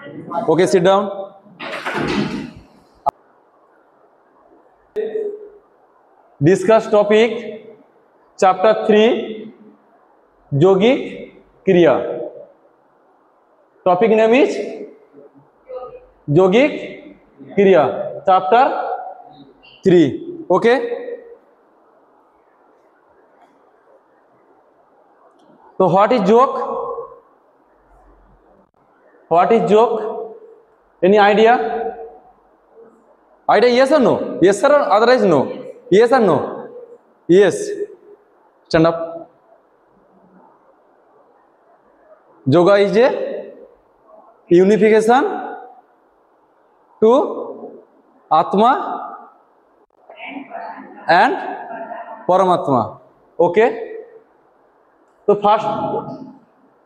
Okay, sit down. Discuss topic chapter 3 Yogic Kriya. Topic name is Yogic Kriya, chapter 3. Okay. So what is yoga? What is yoga? Any idea? Idea, yes or no? Yes sir, or otherwise no? Yes or no? Yes. Stand up. Yoga is a unification to Atma and Paramatma. Okay. So first,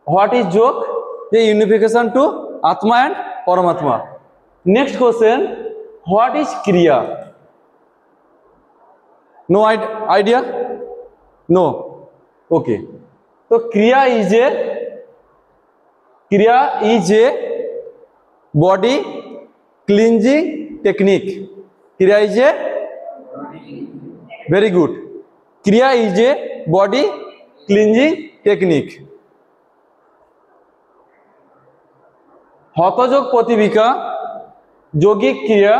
what is yoga? The unification to Atma and Paramatma. Next question, what is Kriya? No idea? No. Okay. So Kriya is a body cleansing technique. Kriya is a very good. Kriya is a body cleansing technique. হতযোগ প্রতিবিকা যৌগিক ক্রিয়া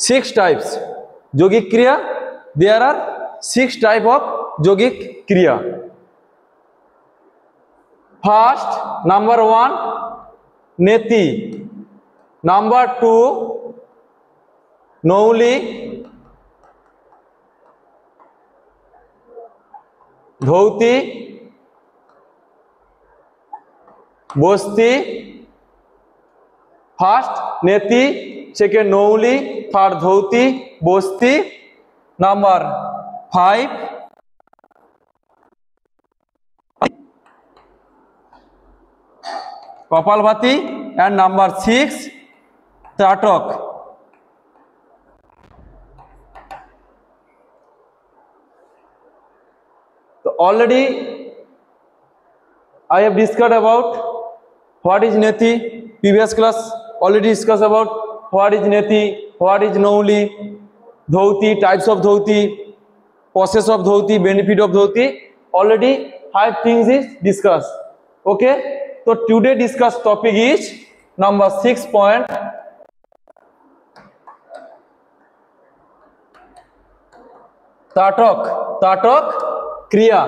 six types yogic kriya. There are 6 type of yogic kriya. First, number 1 neti, number 2 nouli, dhauti, bosti. First neti, second nouli, third dhauti, bosti. Number 5 Kapalbhati, and number 6 Tatak. So already I have discussed about what is neti. Previous class already discussed about what is neti, what is nouli, dhauti, types of dhauti, process of dhauti, benefit of dhauti. Already 5 things is discussed. Okay. So today discuss topic is number 6 point. Tatak kriya.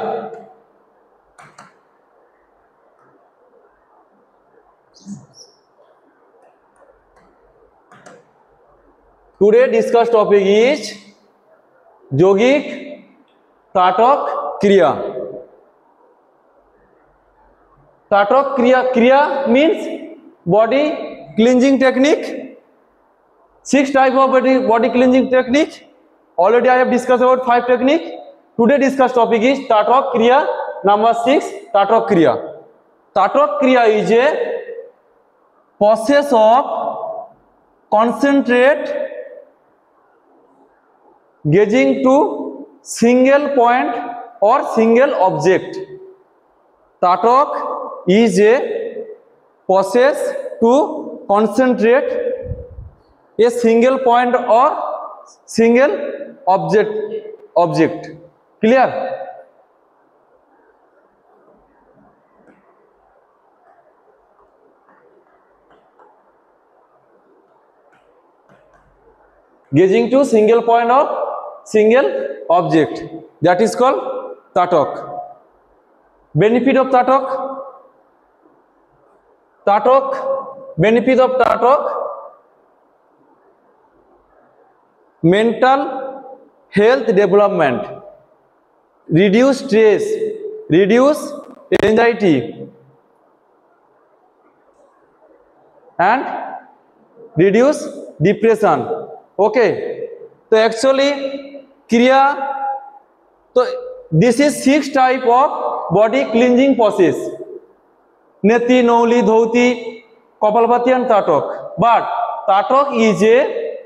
Today discuss topic is yogic tatak kriya. Tatak kriya means body cleansing technique. 6 type of body cleansing technique. Already I have discussed about 5 technique. Today discuss topic is tatak kriya. Number 6 tatak kriya. Tatak kriya is a process of concentrate gazing to single point or single object. Tatak is a process to concentrate a single point or single object. Clear? Gazing to single point or single object, that is called tatak. Benefit of tatak. Benefit of tatak: mental health development, reduce stress, reduce anxiety, and reduce depression. Okay. So actually kriya, so this is 6 type of body cleansing process. Neti, Nauli, Dhauti, Kapalbhati and Tatok. But Tatok is a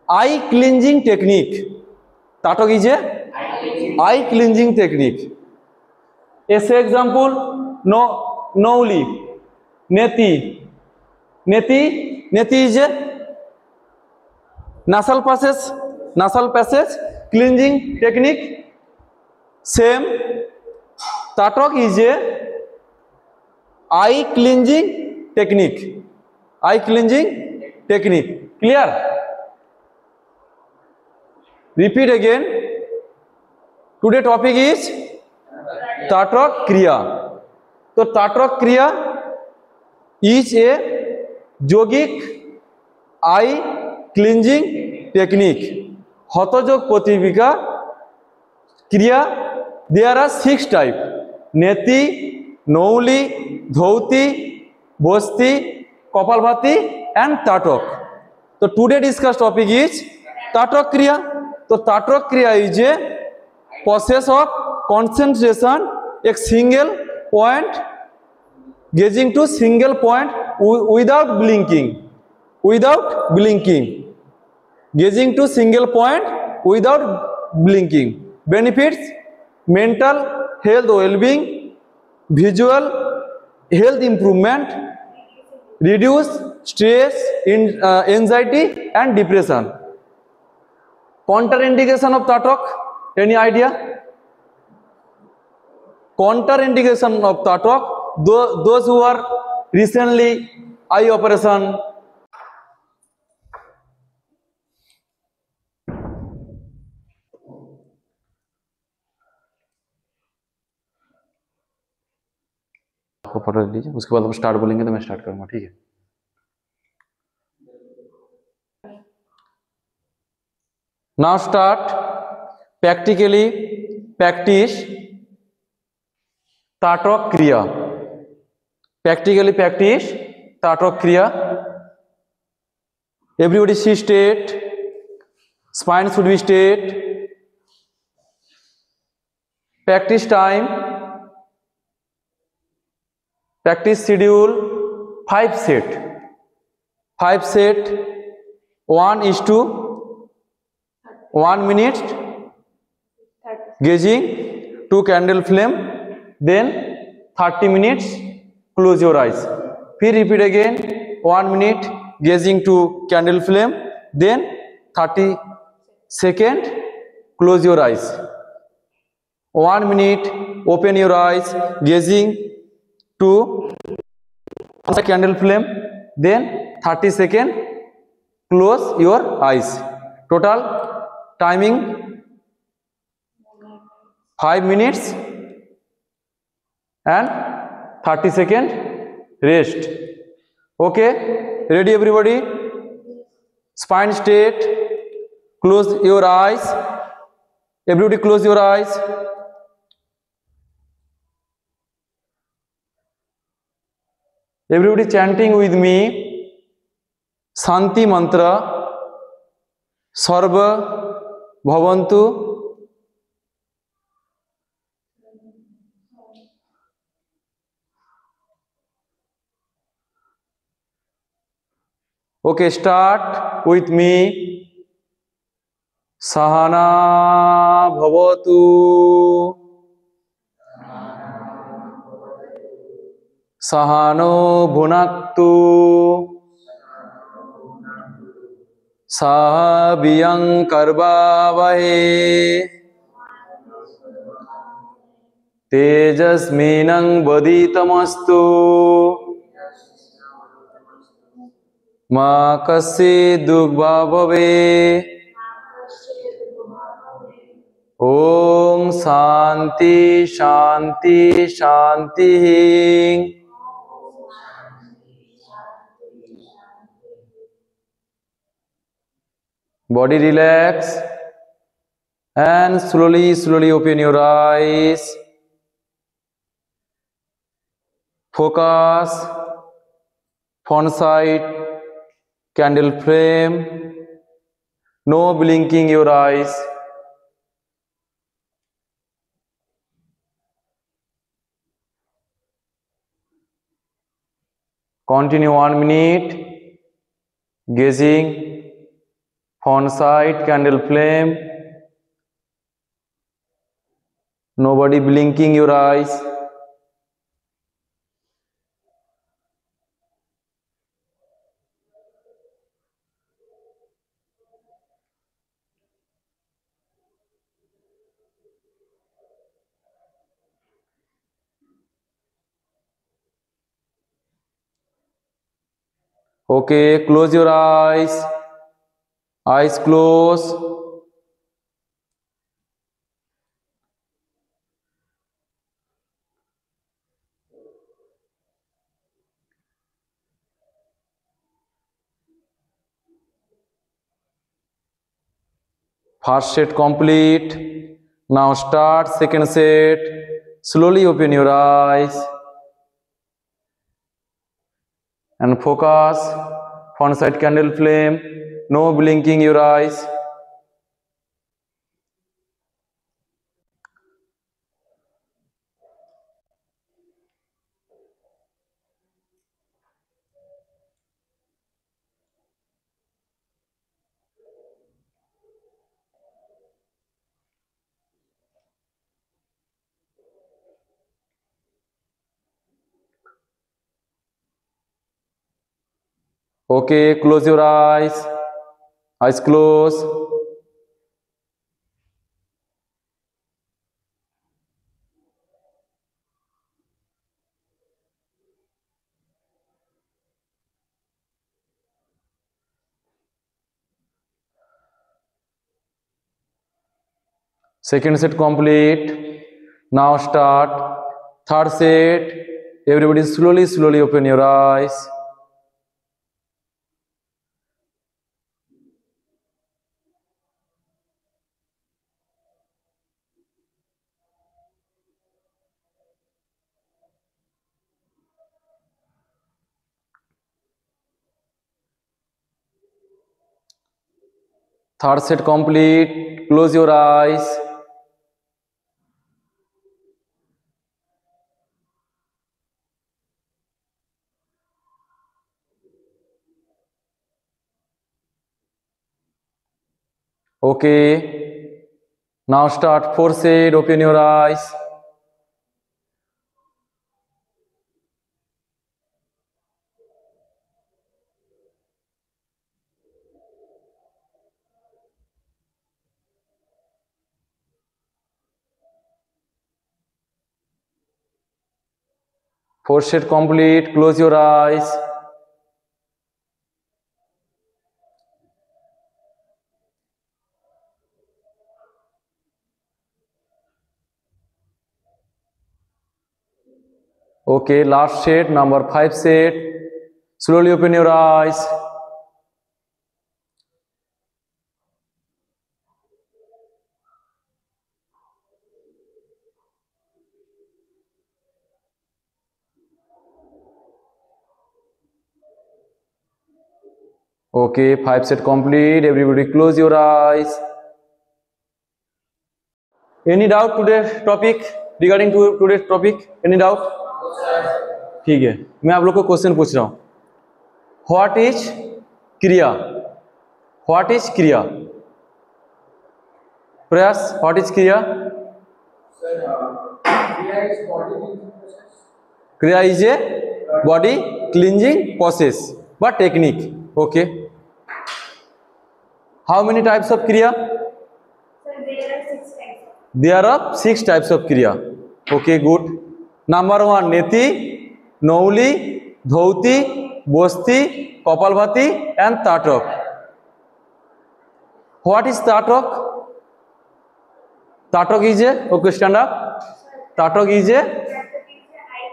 eye cleansing technique. Tatok is a eye cleansing technique. As an example, Nauli, Neti. Neti is a nasal passage cleansing technique. Same. Tatok is a eye cleansing technique. Eye cleansing technique. Clear? Repeat again. Today topic is Tatok Kriya. So Tatok Kriya is a yogic eye cleansing technique. Hatajog Potipika Kriya. There are 6 types: Neti, Nauli, Dhauti, Bhosti, Kapalbhati and Tatok. So today discussed topic is Tatok Kriya. So Tatok Kriya is a process of concentration a single point, gazing to single point without blinking. Gazing to single point without blinking. Benefits: mental health well-being, visual health improvement, reduce stress, anxiety and depression. Contraindication of Tatok, any idea? Contraindication of Tatok, those who are recently eye operation, को photo ले लीजिए, उसके बाद हम start बोलेंगे तो मैं start करूंगा, ठीक है? Now start practically practice Tatok Kriya. Practically practice Tatok Kriya. Everybody sit straight. Spine should be straight. Practice time. Practice schedule 5 set. 5 set. 1:1 minute. Gazing 2 candle flame. Then 30 minutes. Close your eyes. Then repeat again. 1 minute. Gazing to candle flame. Then 30 seconds. Close your eyes. 1 minute. Open your eyes. Gazing to candle flame, then 30 seconds, close your eyes. Total timing 5 minutes and 30 seconds rest. Okay, ready everybody? Spine straight, close your eyes. Everybody close your eyes. Everybody chanting with me Shanti mantra, Sarva Bhavantu. Okay, start with me. Sahana Bhavatu. Sahano bhunaktu sahabiyang karvavahe tejasminang vaditamastu ma kasya dugvabhave. Om Shanti Shanti Shanti. Body relax and slowly open your eyes. Focus front side candle flame. No blinking your eyes. Continue 1 minute. Gazing font sight candle flame. Nobody blinking your eyes. Okay, close your eyes. Eyes close. First set complete. Now start second set. Slowly open your eyes and focus. Font sight candle flame. No blinking your eyes. Okay, close your eyes. Eyes close. Second set complete. Now start third set. Everybody slowly open your eyes. Third set complete. Close your eyes. Okay. Now start fourth set. Open your eyes. Fourth set complete. Close your eyes. Okay, last set, number 5 set. Slowly open your eyes. Okay, 5 set complete. Everybody close your eyes. Any doubt today's topic regarding to today's topic? Any doubt? ठीक है, मैं आप लोग को question पूछ रहा हूँ. What is क्रिया? What is क्रिया? प्रयास, what is क्रिया? क्रिया is a body cleansing process but technique. Okay. How many types of kriya? There are 6 types of kriya. Okay, good. Number 1, neti, nouli, dhauti, bosti, kapalbhati and tatok. What is tatok? Tatok is a, okay, stand up. Tatok is a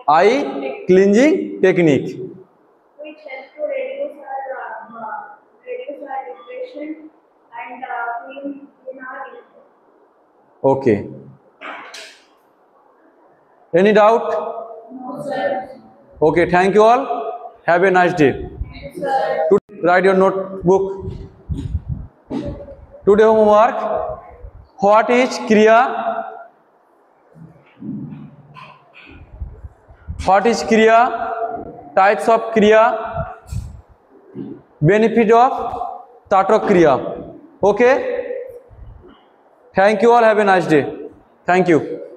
eye cleansing technique. Which helps to reduce our depression and clean our liver. Okay. Any doubt? No, sir. Okay, thank you all. Have a nice day. Thank you, sir. Write your notebook. Today homework. What is kriya? What is kriya? types of kriya, benefit of tatok kriya. Okay, thank you all, have a nice day. Thank you.